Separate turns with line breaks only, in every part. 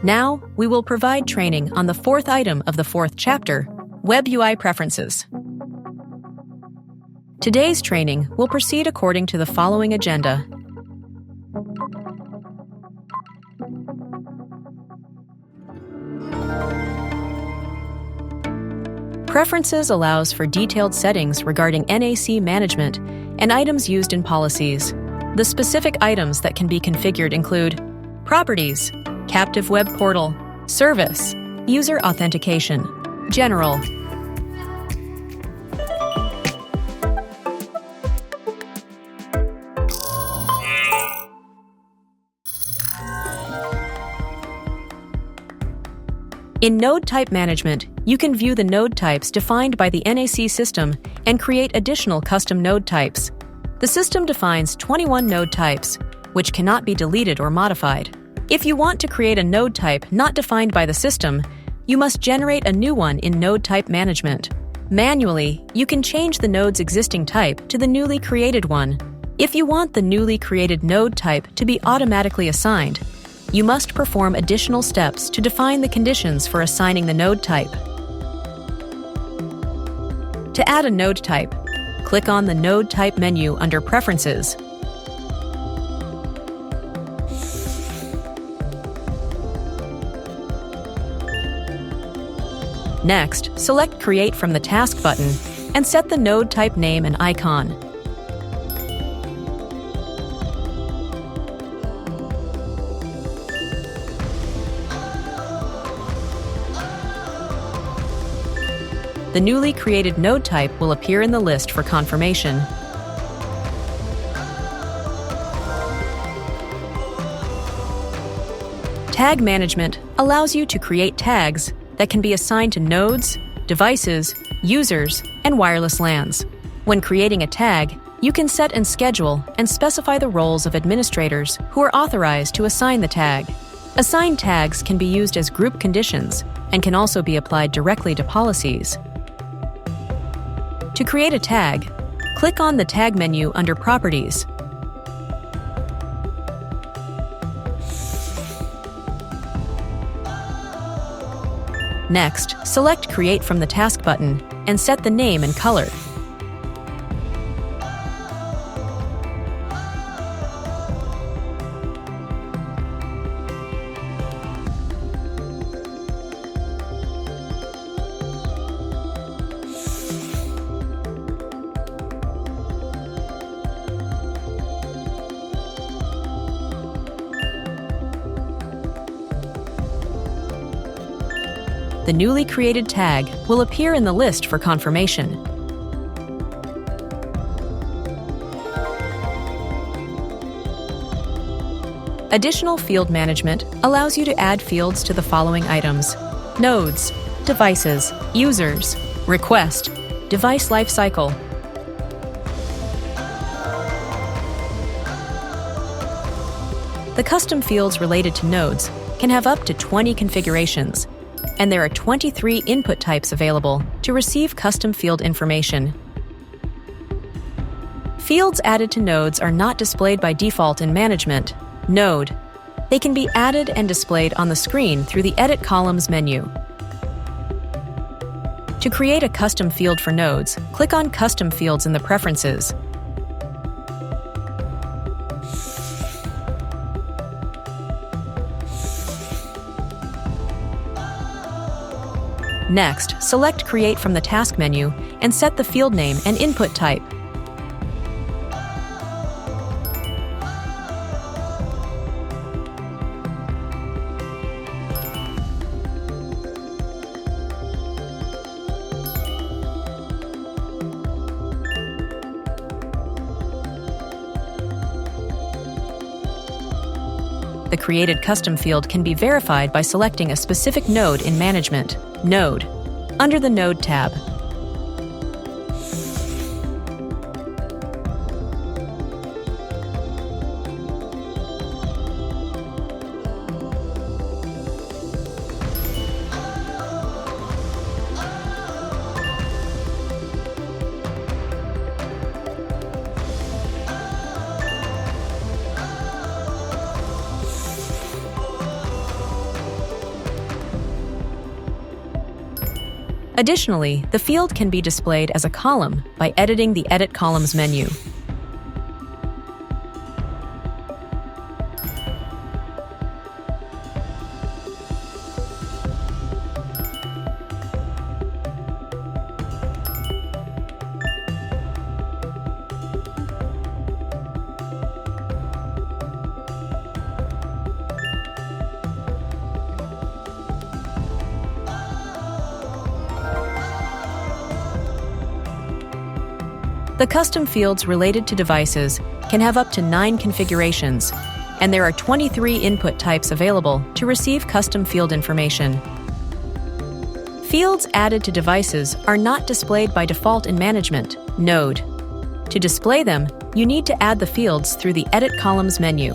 Now, we will provide training on the fourth item of the fourth chapter, WebUI Preferences. Today's training will proceed according to the following agenda. Preferences allows for detailed settings regarding NAC management and items used in policies. The specific items that can be configured include Properties, Captive Web Portal, Service, User Authentication, General. In Node Type Management, you can view the node types defined by the NAC system and create additional custom node types. The system defines 21 node types, which cannot be deleted or modified. If you want to create a node type not defined by the system, you must generate a new one in Node Type Management. Manually, you can change the node's existing type to the newly created one. If you want the newly created node type to be automatically assigned, you must perform additional steps to define the conditions for assigning the node type. To add a node type, click on the Node Type menu under Preferences. Next, select Create from the Task button and set the node type name and icon. The newly created node type will appear in the list for confirmation. Tag management allows you to create tags that can be assigned to nodes, devices, users, and wireless LANs. When creating a tag, you can set and schedule and specify the roles of administrators who are authorized to assign the tag. Assigned tags can be used as group conditions and can also be applied directly to policies. To create a tag, click on the Tag menu under Properties. Next, select Create from the Task button and set the name and color. The newly created tag will appear in the list for confirmation. Additional field management allows you to add fields to the following items: nodes, devices, users, request, device lifecycle. The custom fields related to nodes can have up to 20 configurations, and there are 23 input types available to receive custom field information. Fields added to nodes are not displayed by default in Management, Node. They can be added and displayed on the screen through the Edit Columns menu. To create a custom field for nodes, click on Custom Fields in the Preferences. Next, select Create from the Task menu and set the field name and input type. The created custom field can be verified by selecting a specific node in Management, Node, under the Node tab. Additionally, the field can be displayed as a column by editing the Edit Columns menu. The custom fields related to devices can have up to 9 configurations, and there are 23 input types available to receive custom field information. Fields added to devices are not displayed by default in Management, Node. To display them, you need to add the fields through the Edit Columns menu.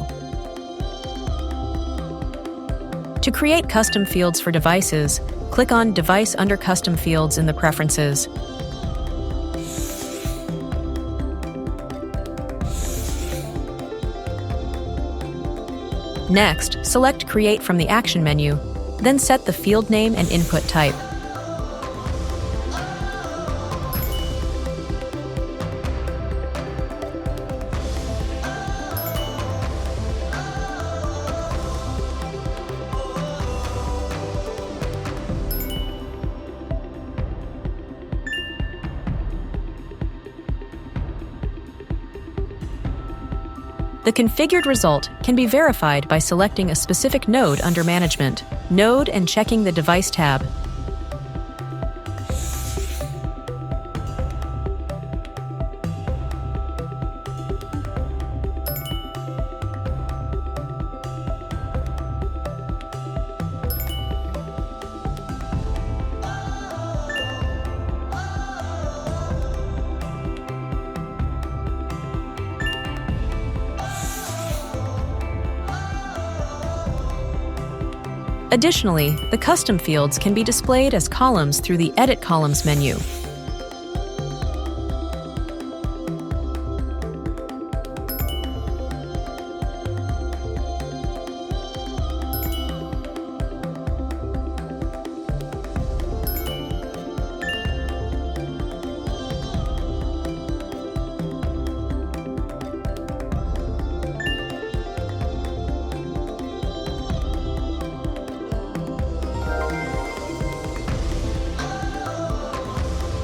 To create custom fields for devices, click on Device under Custom Fields in the Preferences. Next, select Create from the Action menu, then set the field name and input type. The configured result can be verified by selecting a specific node under Management, Node, and checking the Device tab. Additionally, the custom fields can be displayed as columns through the Edit Columns menu.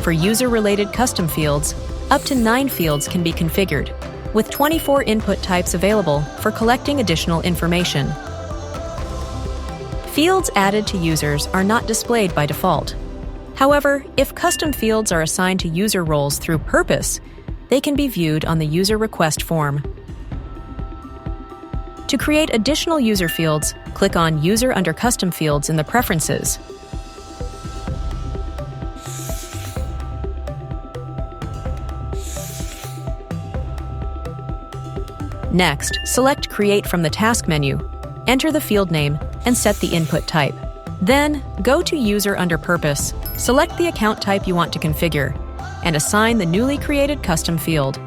For user-related custom fields, up to 9 fields can be configured, with 24 input types available for collecting additional information. Fields added to users are not displayed by default. However, if custom fields are assigned to user roles through purpose, they can be viewed on the user request form. To create additional user fields, click on User under Custom Fields in the Preferences. Next, select Create from the Task menu, enter the field name, and set the input type. Then, go to User under Purpose, select the account type you want to configure, and assign the newly created custom field.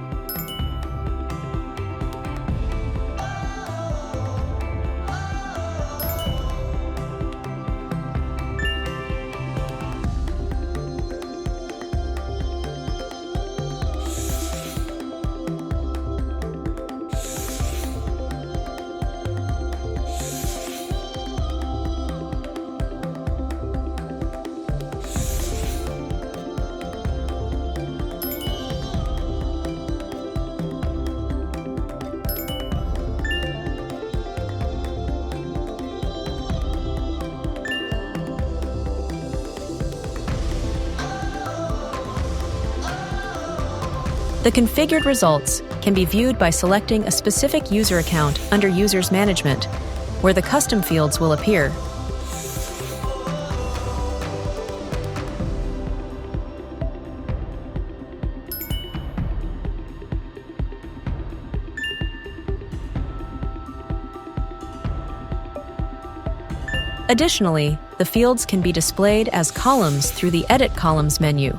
The configured results can be viewed by selecting a specific user account under Users Management, where the custom fields will appear. Additionally, the fields can be displayed as columns through the Edit Columns menu.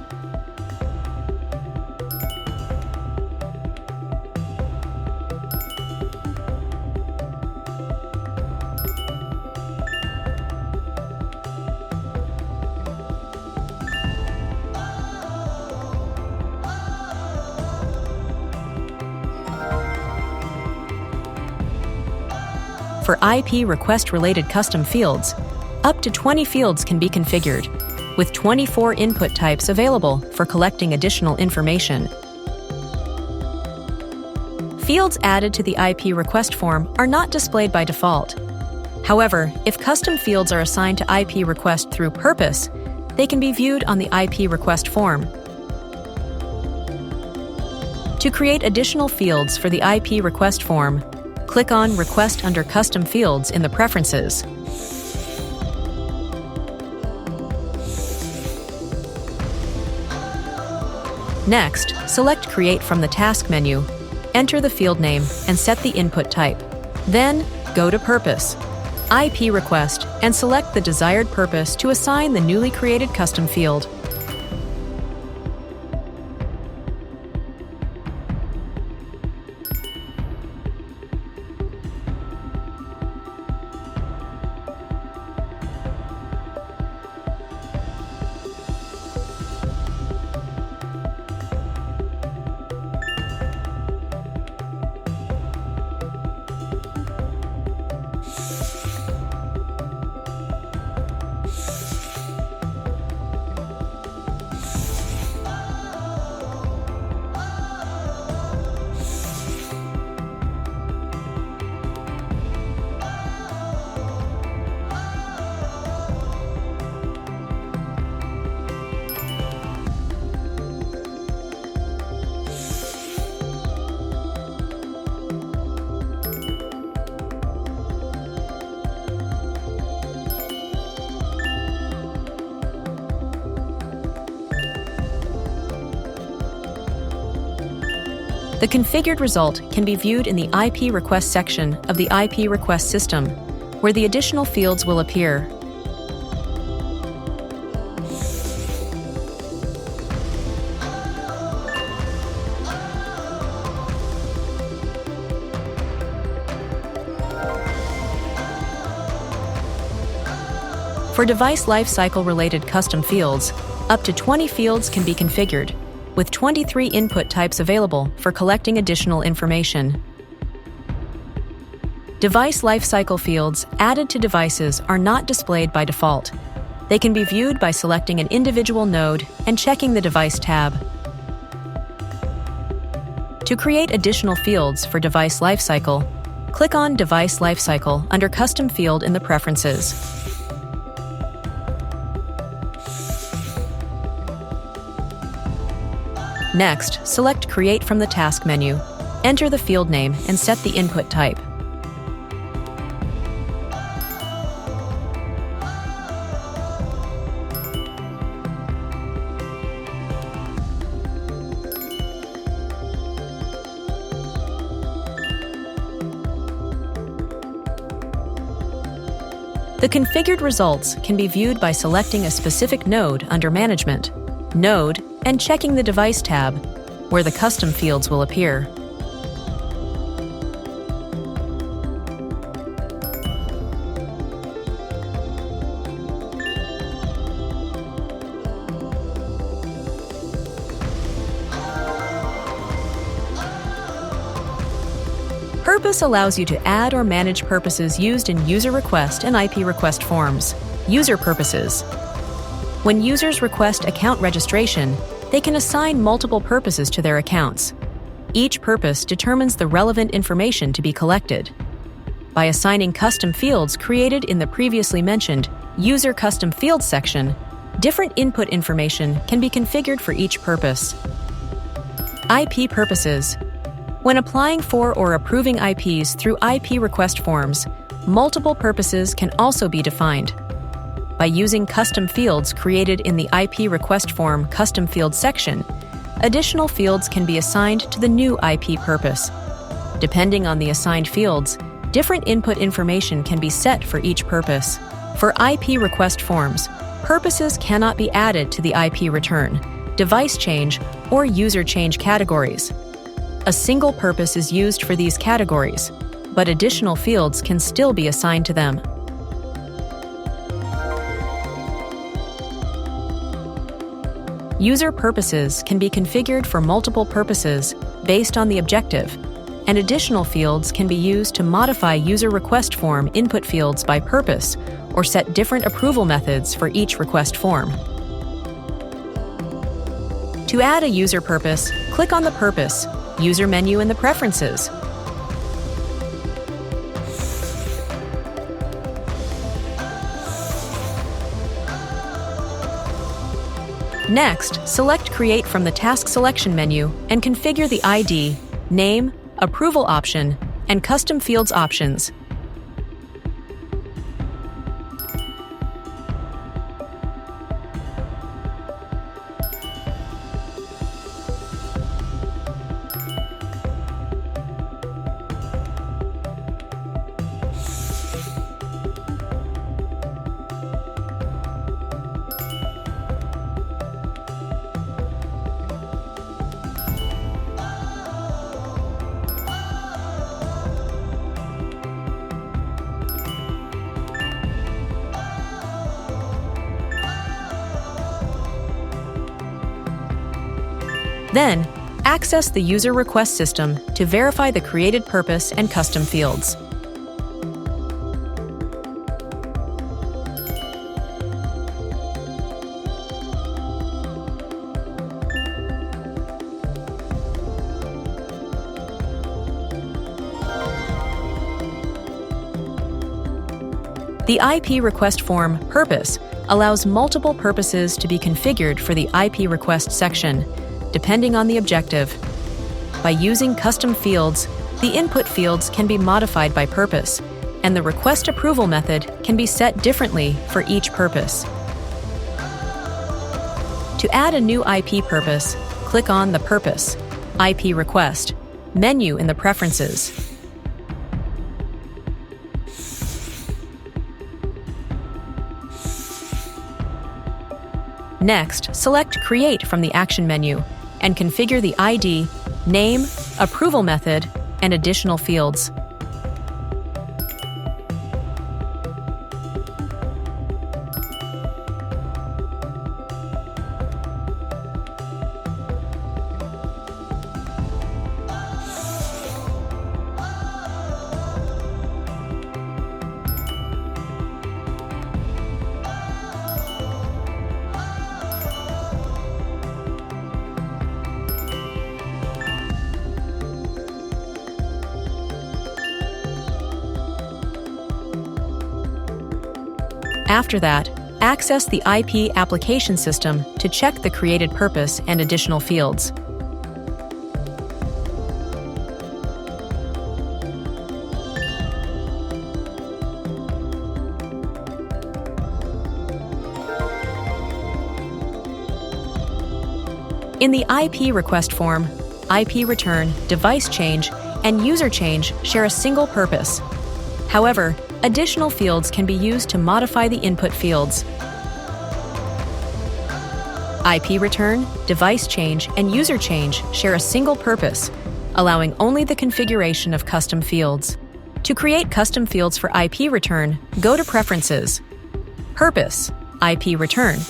For IP request-related custom fields, up to 20 fields can be configured, with 24 input types available for collecting additional information. Fields added to the IP request form are not displayed by default. However, if custom fields are assigned to IP request through purpose, they can be viewed on the IP request form. To create additional fields for the IP request form, click on Request under Custom Fields in the Preferences. Next, select Create from the Task menu, enter the field name, and set the input type. Then, go to Purpose, IP Request, and select the desired purpose to assign the newly created custom field. The configured result can be viewed in the IP request section of the IP request system, where the additional fields will appear. For device lifecycle-related custom fields, up to 20 fields can be configured, with 23 input types available for collecting additional information. Device lifecycle fields added to devices are not displayed by default. They can be viewed by selecting an individual node and checking the Device tab. To create additional fields for device lifecycle, click on Device Lifecycle under Custom Field in the Preferences. Next, select Create from the Task menu, enter the field name, and set the input type. The configured results can be viewed by selecting a specific node under Management, Node, and checking the Device tab, where the custom fields will appear. Purpose allows you to add or manage purposes used in user request and IP request forms. User purposes. When users request account registration, they can assign multiple purposes to their accounts. Each purpose determines the relevant information to be collected. By assigning custom fields created in the previously mentioned User Custom Fields section, different input information can be configured for each purpose. IP purposes. When applying for or approving IPs through IP request forms, multiple purposes can also be defined. By using custom fields created in the IP request form Custom Fields section, additional fields can be assigned to the new IP purpose. Depending on the assigned fields, different input information can be set for each purpose. For IP request forms, purposes cannot be added to the IP return, device change, or user change categories. A single purpose is used for these categories, but additional fields can still be assigned to them. User purposes can be configured for multiple purposes based on the objective, and additional fields can be used to modify user request form input fields by purpose or set different approval methods for each request form. To add a user purpose, click on the Purpose User menu in the Preferences. Next, select Create from the Task Selection menu and configure the ID, Name, Approval option, and Custom Fields options. Then, access the user request system to verify the created purpose and custom fields. The IP request form Purpose allows multiple purposes to be configured for the IP request section, depending on the objective. By using custom fields, the input fields can be modified by purpose, and the request approval method can be set differently for each purpose. To add a new IP purpose, click on the Purpose, IP Request menu in the Preferences. Next, select Create from the Action menu and configure the ID, Name, Approval method, and additional fields. After that, access the IP application system to check the created purpose and additional fields. In the IP request form, IP return, device change, and user change share a single purpose. However, additional fields can be used to modify the input fields. IP return, device change, and user change share a single purpose, allowing only the configuration of custom fields. To create custom fields for IP return, go to Preferences, Purpose, IP return.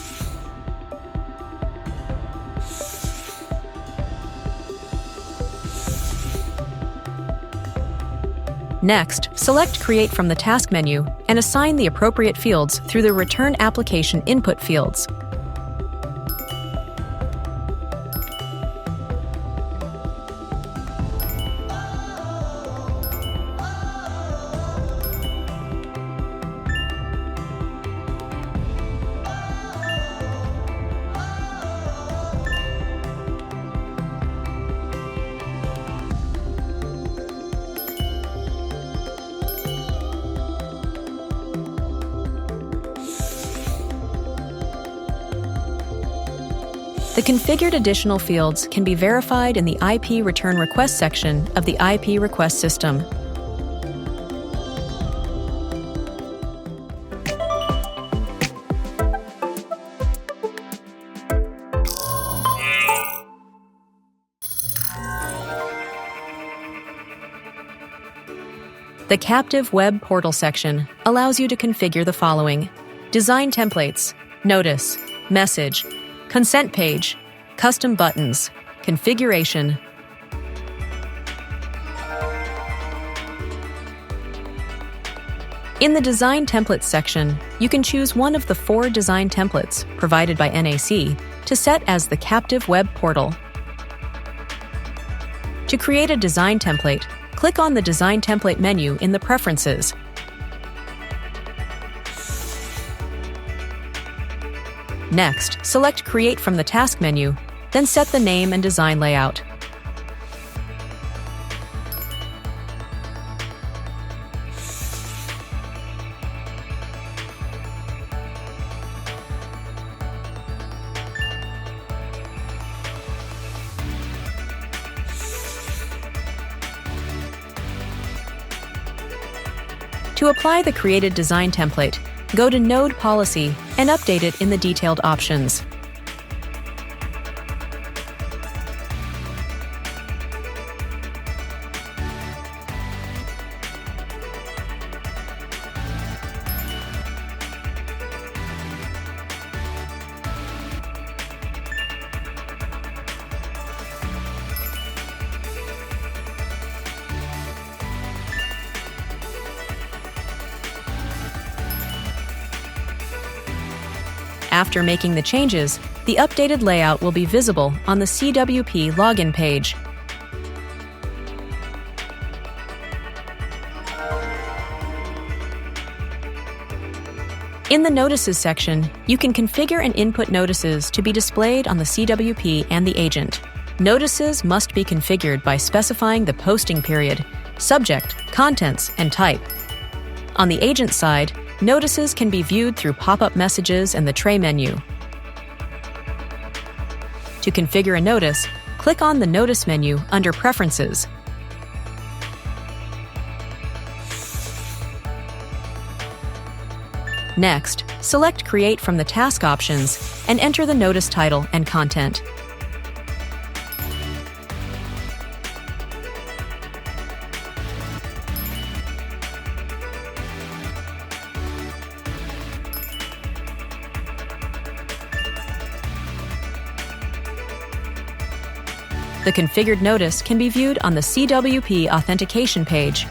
Next, select Create from the Task menu and assign the appropriate fields through the Return Application input fields. The configured additional fields can be verified in the IP Return Request section of the IP Request system. The Captive Web Portal section allows you to configure the following: Design templates, notice, message, consent page, custom buttons, configuration. In the Design Templates section, you can choose one of the 4 design templates provided by NAC to set as the captive web portal. To create a design template, click on the Design Template menu in the Preferences. Next, select Create from the Task menu, then set the name and design layout. To apply the created design template, go to Node Policy and update it in the Detailed options. After making the changes, the updated layout will be visible on the CWP login page. In the Notices section, you can configure and input notices to be displayed on the CWP and the agent. Notices must be configured by specifying the posting period, subject, contents, and type. On the agent side, notices can be viewed through pop-up messages and the tray menu. To configure a notice, click on the Notice menu under Preferences. Next, select Create from the Task options and enter the notice title and content. The configured notice can be viewed on the CWP authentication page.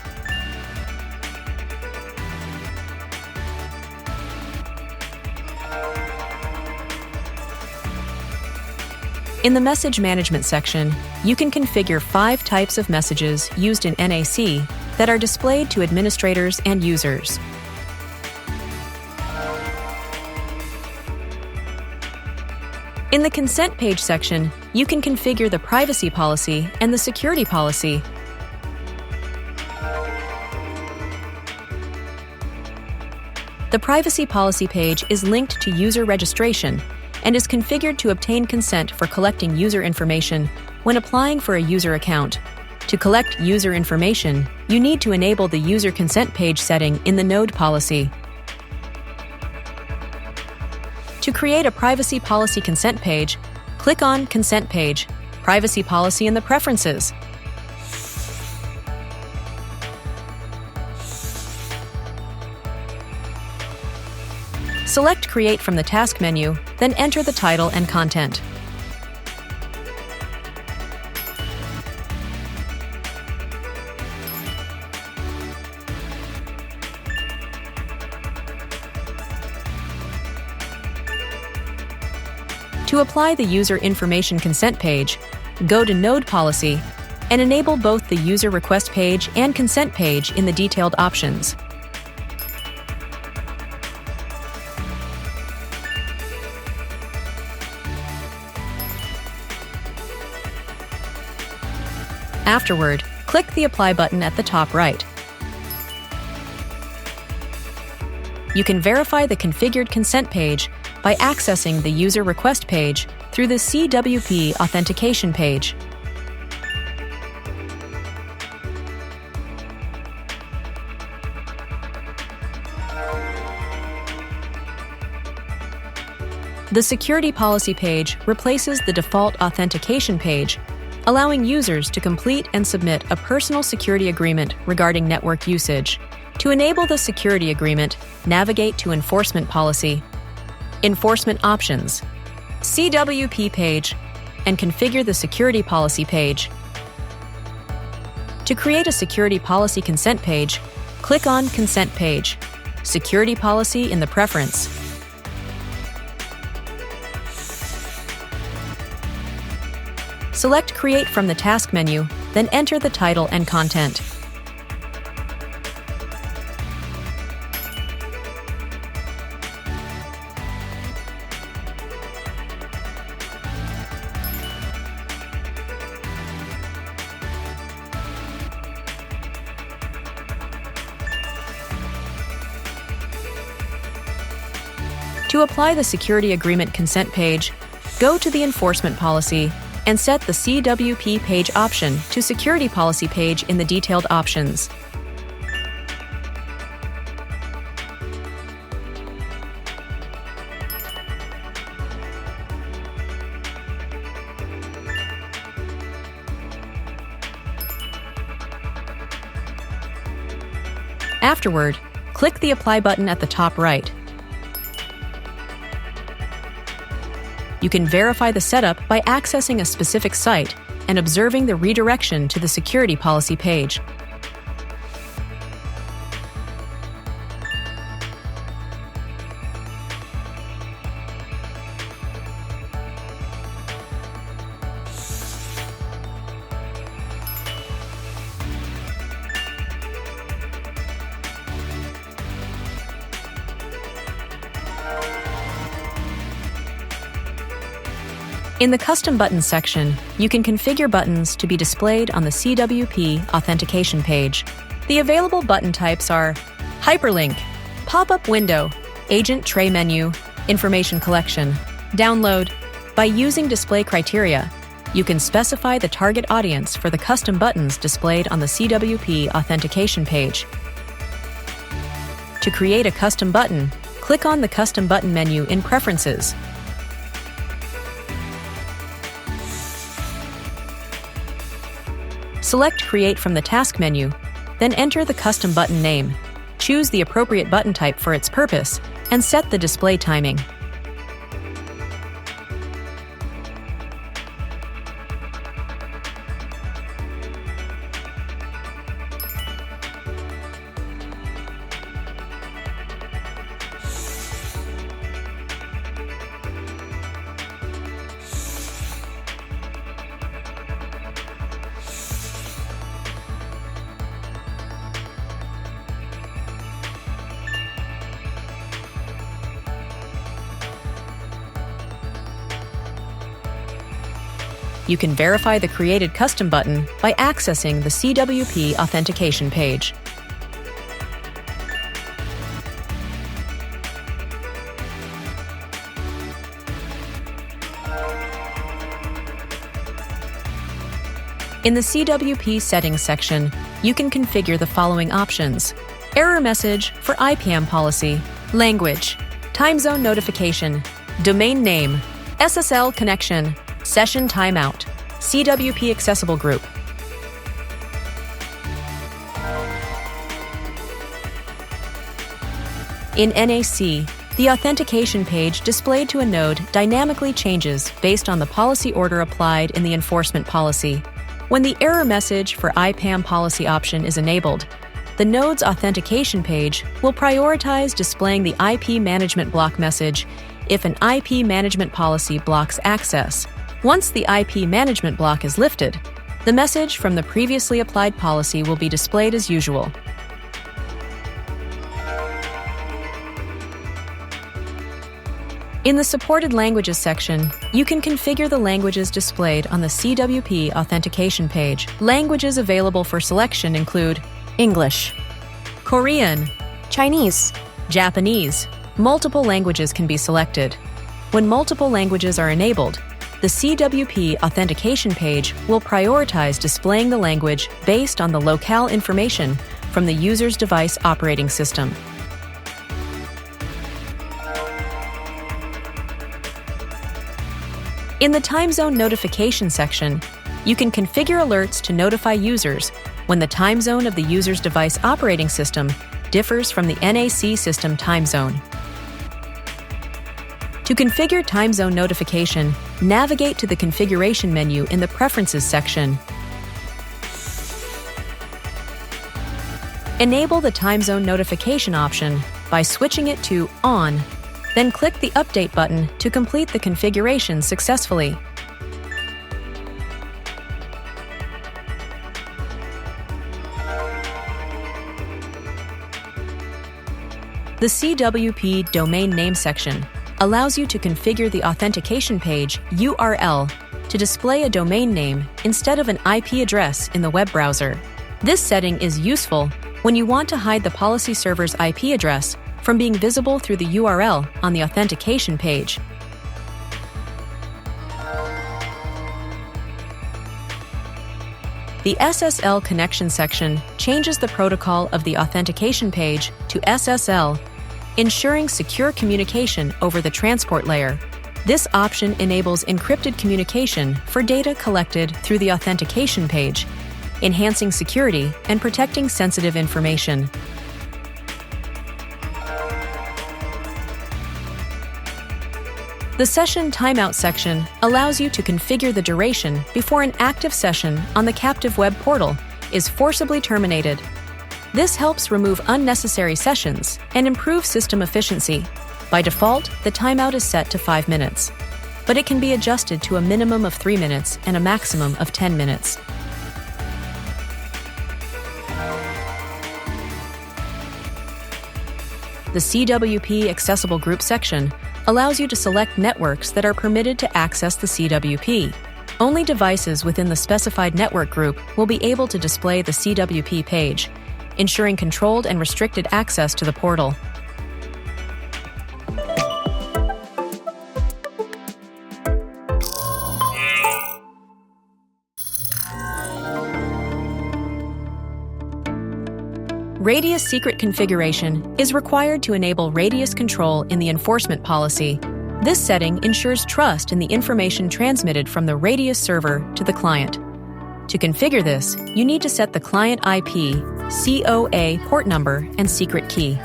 In the Message Management section, you can configure 5 types of messages used in NAC that are displayed to administrators and users. In the Consent Page section, you can configure the privacy policy and the security policy. The privacy policy page is linked to user registration and is configured to obtain consent for collecting user information when applying for a user account. To collect user information, you need to enable the user consent page setting in the Node policy. To create a privacy policy consent page, click on Consent Page, Privacy Policy in the Preferences. Select Create from the Task menu, then enter the title and content. To apply the User Information Consent page, go to Node Policy and enable both the User Request page and Consent page in the Detailed options. Afterward, click the Apply button at the top right. You can verify the configured consent page by accessing the User Request page through the CWP Authentication page. The Security Policy page replaces the default Authentication page, allowing users to complete and submit a personal security agreement regarding network usage. To enable the security agreement, navigate to Enforcement Policy, Enforcement Options, CWP page, and configure the Security Policy page. To create a Security Policy Consent page, click on Consent Page, Security Policy in the preference. Select Create from the task menu, then enter the title and content. To apply the Security Agreement Consent page, go to the Enforcement Policy and set the CWP page option to Security Policy page in the Detailed Options. Afterward, click the Apply button at the top right. You can verify the setup by accessing a specific site and observing the redirection to the Security Policy page. In the Custom Buttons section, you can configure buttons to be displayed on the CWP authentication page. The available button types are Hyperlink, Pop-up Window, Agent Tray Menu, Information Collection, Download. By using display criteria, you can specify the target audience for the custom buttons displayed on the CWP authentication page. To create a custom button, click on the Custom Button menu in Preferences. Select Create from the Task menu, then enter the custom button name. Choose the appropriate button type for its purpose, and set the display timing. You can verify the created custom button by accessing the CWP authentication page. In the CWP Settings section, you can configure the following options: Error message for IPAM policy, language, time zone notification, domain name, SSL connection, session timeout, CWP accessible group. In NAC, the authentication page displayed to a node dynamically changes based on the policy order applied in the enforcement policy. When the error message for IPAM policy option is enabled, the node's authentication page will prioritize displaying the IP management block message if an IP management policy blocks access. Once the IP management block is lifted, the message from the previously applied policy will be displayed as usual. In the Supported Languages section, you can configure the languages displayed on the CWP authentication page. Languages available for selection include English, Korean, Chinese, Japanese. Multiple languages can be selected. When multiple languages are enabled, the CWP authentication page will prioritize displaying the language based on the locale information from the user's device operating system. In the Time Zone Notification section, you can configure alerts to notify users when the time zone of the user's device operating system differs from the NAC system time zone. To configure time zone notification, navigate to the Configuration menu in the Preferences section. Enable the time zone notification option by switching it to On, then click the Update button to complete the configuration successfully. The CWP Domain Name section allows you to configure the authentication page URL to display a domain name instead of an IP address in the web browser. This setting is useful when you want to hide the policy server's IP address from being visible through the URL on the authentication page. The SSL connection section changes the protocol of the authentication page to SSL, ensuring secure communication over the transport layer. This option enables encrypted communication for data collected through the authentication page, enhancing security and protecting sensitive information. The Session Timeout section allows you to configure the duration before an active session on the captive web portal is forcibly terminated. This helps remove unnecessary sessions and improve system efficiency. By default, the timeout is set to 5 minutes, but it can be adjusted to a minimum of 3 minutes and a maximum of 10 minutes. The CWP Accessible Group section allows you to select networks that are permitted to access the CWP. Only devices within the specified network group will be able to display the CWP page, ensuring controlled and restricted access to the portal. Radius secret configuration is required to enable radius control in the enforcement policy. This setting ensures trust in the information transmitted from the radius server to the client. To configure this, you need to set the client IP, COA port number, and secret key.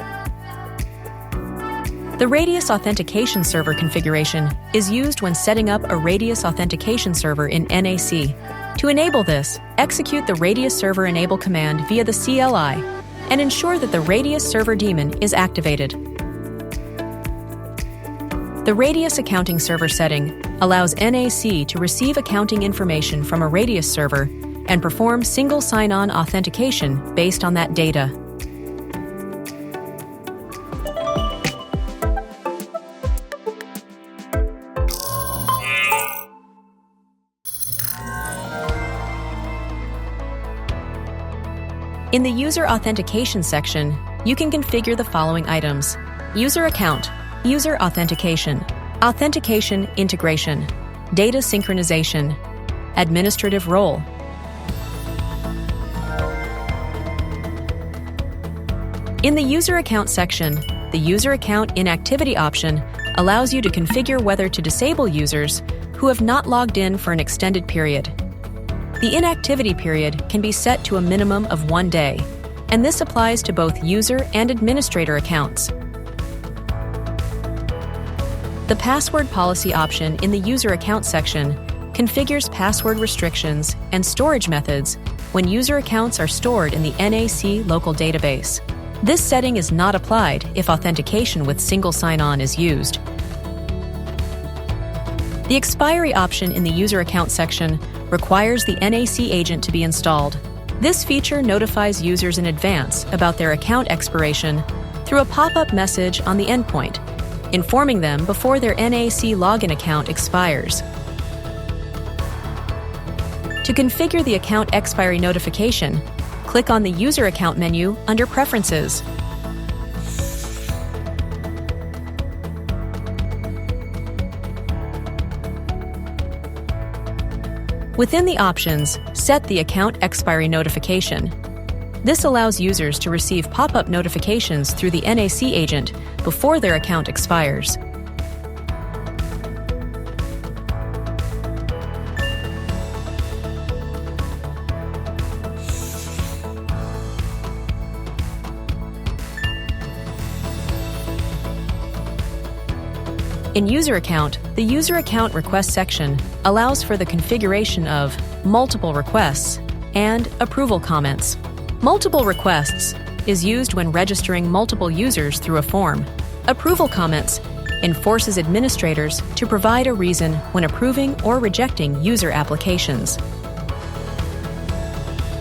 The Radius Authentication Server configuration is used when setting up a Radius Authentication Server in NAC. To enable this, execute the Radius Server Enable command via the CLI and ensure that the Radius Server daemon is activated. The Radius Accounting Server setting allows NAC to receive accounting information from a Radius server and perform single sign-on authentication based on that data. In the User Authentication section, you can configure the following items: User Account, User Authentication, Authentication Integration, Data Synchronization, Administrative Role. In the User Account section, the User Account Inactivity option allows you to configure whether to disable users who have not logged in for an extended period. The inactivity period can be set to a minimum of 1 day, and this applies to both user and administrator accounts. The Password Policy option in the User Account section configures password restrictions and storage methods when user accounts are stored in the NAC local database. This setting is not applied if authentication with single sign-on is used. The Expiry option in the User Account section requires the NAC agent to be installed. This feature notifies users in advance about their account expiration through a pop-up message on the endpoint, informing them before their NAC login account expires. To configure the account expiry notification, click on the User Account menu under Preferences. Within the options, set the account expiry notification. This allows users to receive pop-up notifications through the NAC agent before their account expires. In User Account, the User Account Request section allows for the configuration of multiple requests and approval comments. Multiple requests is used when registering multiple users through a form. Approval comments enforces administrators to provide a reason when approving or rejecting user applications.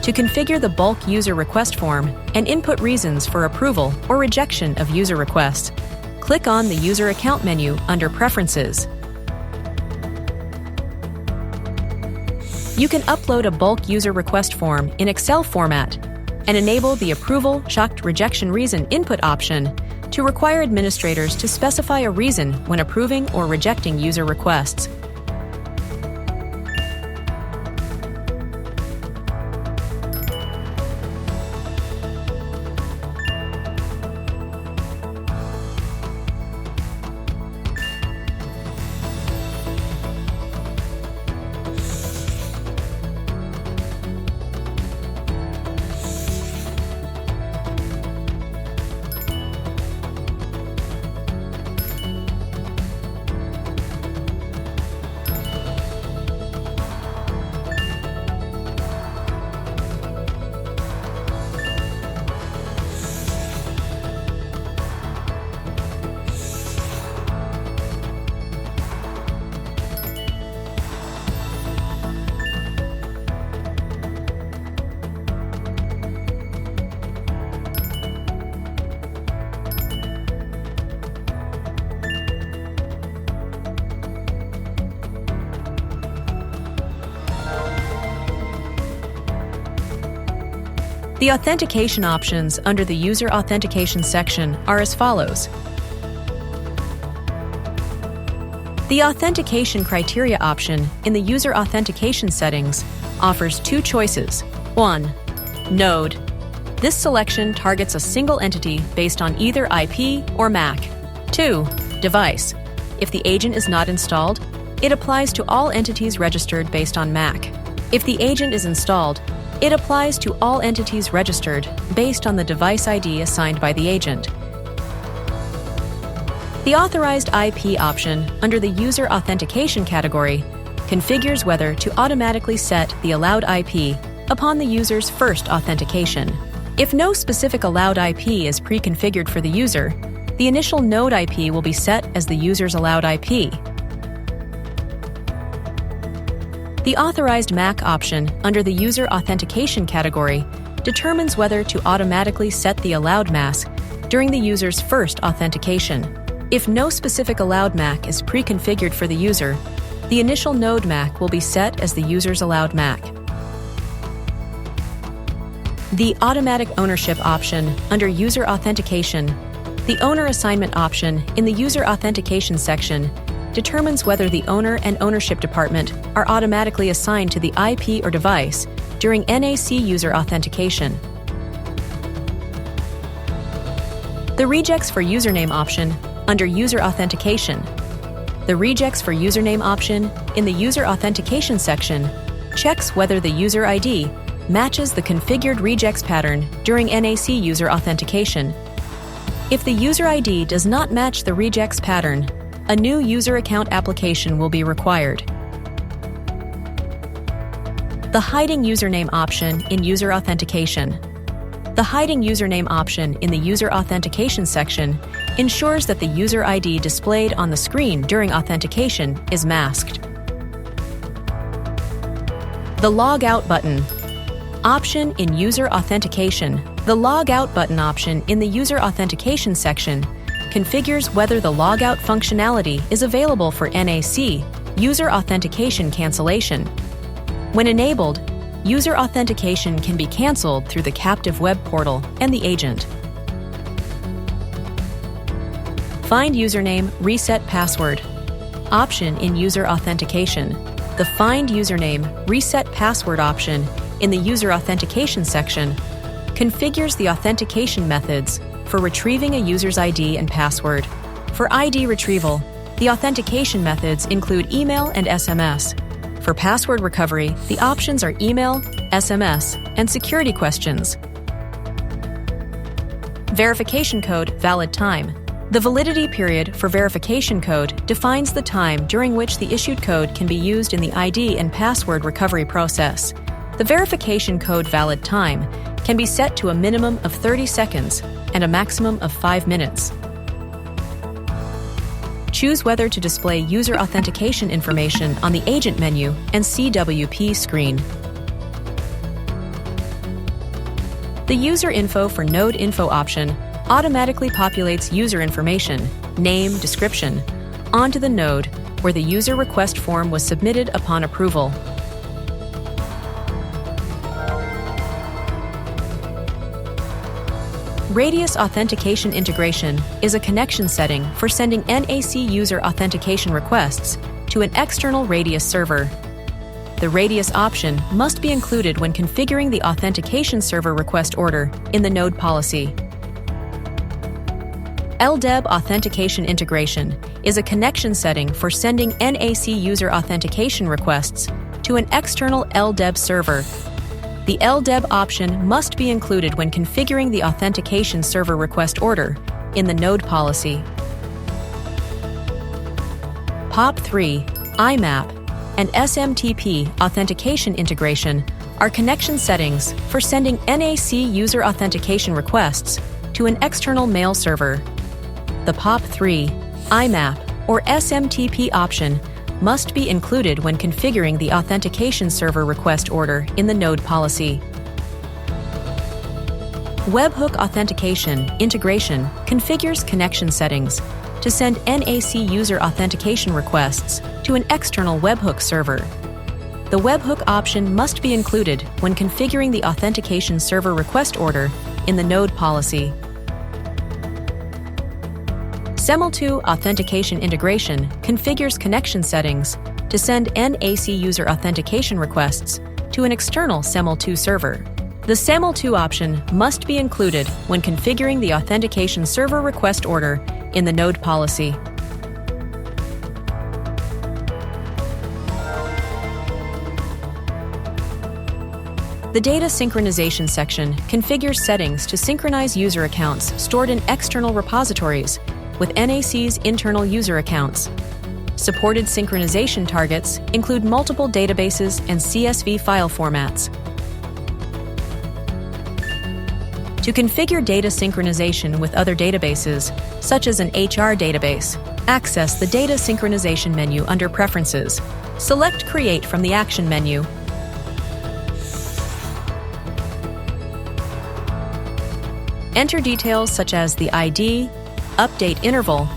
To configure the bulk user request form and input reasons for approval or rejection of user requests, click on the User Account menu under Preferences. You can upload a bulk user request form in Excel format and enable the Approval Checked Rejection Reason input option to require administrators to specify a reason when approving or rejecting user requests. The authentication options under the User Authentication section are as follows. The Authentication Criteria option in the User Authentication settings offers two choices. 1. Node. This selection targets a single entity based on either IP or MAC. 2. Device. If the agent is not installed, it applies to all entities registered based on MAC. If the agent is installed, it applies to all entities registered based on the device ID assigned by the agent. The Authorized IP option under the User Authentication category configures whether to automatically set the allowed IP upon the user's first authentication. If no specific allowed IP is pre-configured for the user, the initial node IP will be set as the user's allowed IP. The Authorized MAC option under the User Authentication category determines whether to automatically set the allowed mask during the user's first authentication. If no specific allowed MAC is pre-configured for the user, the initial node MAC will be set as the user's allowed MAC. The Automatic Ownership option under User Authentication, the Owner Assignment option in the User Authentication section determines whether the owner and ownership department are automatically assigned to the IP or device during NAC user authentication. The Regex for Username option under User Authentication. The Regex for Username option in the User Authentication section checks whether the user ID matches the configured regex pattern during NAC user authentication. If the user ID does not match the regex pattern, a new user account application will be required. The Hiding Username option in User Authentication. The Hiding Username option in the User Authentication section ensures that the user ID displayed on the screen during authentication is masked. The Log Out button option in User Authentication. The Log Out button option in the User Authentication section configures whether the logout functionality is available for NAC, User Authentication Cancellation. When enabled, user authentication can be canceled through the captive web portal and the agent. Find Username, Reset Password option in User Authentication. The Find Username, Reset Password option in the User Authentication section configures the authentication methods for retrieving a user's ID and password. For ID retrieval, the authentication methods include email and SMS. For password recovery, the options are email, SMS, and security questions. Verification code valid time. The validity period for verification code defines the time during which the issued code can be used in the ID and password recovery process. The verification code valid time can be set to a minimum of 30 seconds and a maximum of 5 minutes. Choose whether to display user authentication information on the Agent menu and CWP screen. The User Info for Node Info option automatically populates user information, name, description, onto the node where the user request form was submitted upon approval. Radius Authentication Integration is a connection setting for sending NAC user authentication requests to an external Radius server. The Radius option must be included when configuring the authentication server request order in the node policy. LDEB Authentication Integration is a connection setting for sending NAC user authentication requests to an external LDEB server. The LDEB option must be included when configuring the authentication server request order in the node policy. POP3, IMAP, and SMTP authentication integration are connection settings for sending NAC user authentication requests to an external mail server. The POP3, IMAP, or SMTP option must be included when configuring the authentication server request order in the node policy. Webhook Authentication Integration configures connection settings to send NAC user authentication requests to an external webhook server. The webhook option must be included when configuring the authentication server request order in the node policy. SEML2 Authentication Integration configures connection settings to send NAC user authentication requests to an external SEML2 server. The SEML2 option must be included when configuring the authentication server request order in the node policy. The Data Synchronization section configures settings to synchronize user accounts stored in external repositories with NAC's internal user accounts. Supported synchronization targets include multiple databases and CSV file formats. To configure data synchronization with other databases, such as an HR database, access the Data Synchronization menu under Preferences. Select Create from the Action menu. Enter details such as the ID, update interval,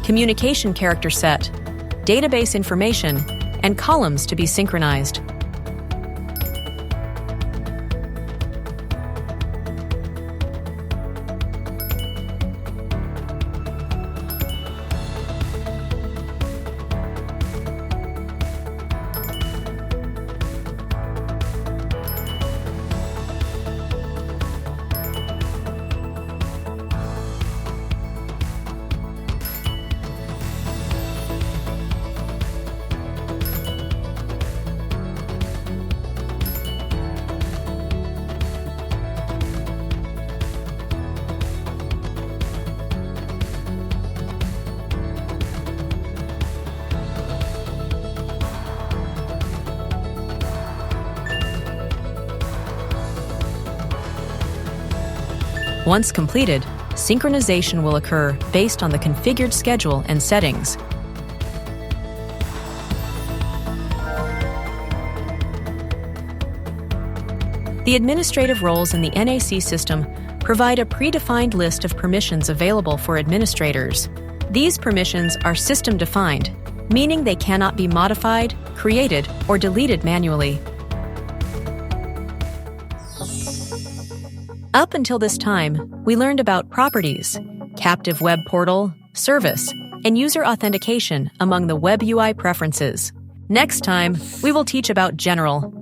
communication character set, database information, and columns to be synchronized. Once completed, synchronization will occur based on the configured schedule and settings. The administrative roles in the NAC system provide a predefined list of permissions available for administrators. These permissions are system-defined, meaning they cannot be modified, created, or deleted manually. Up until this time, we learned about properties, captive web portal, service, and user authentication among the WebUI preferences. Next time, we will teach about general,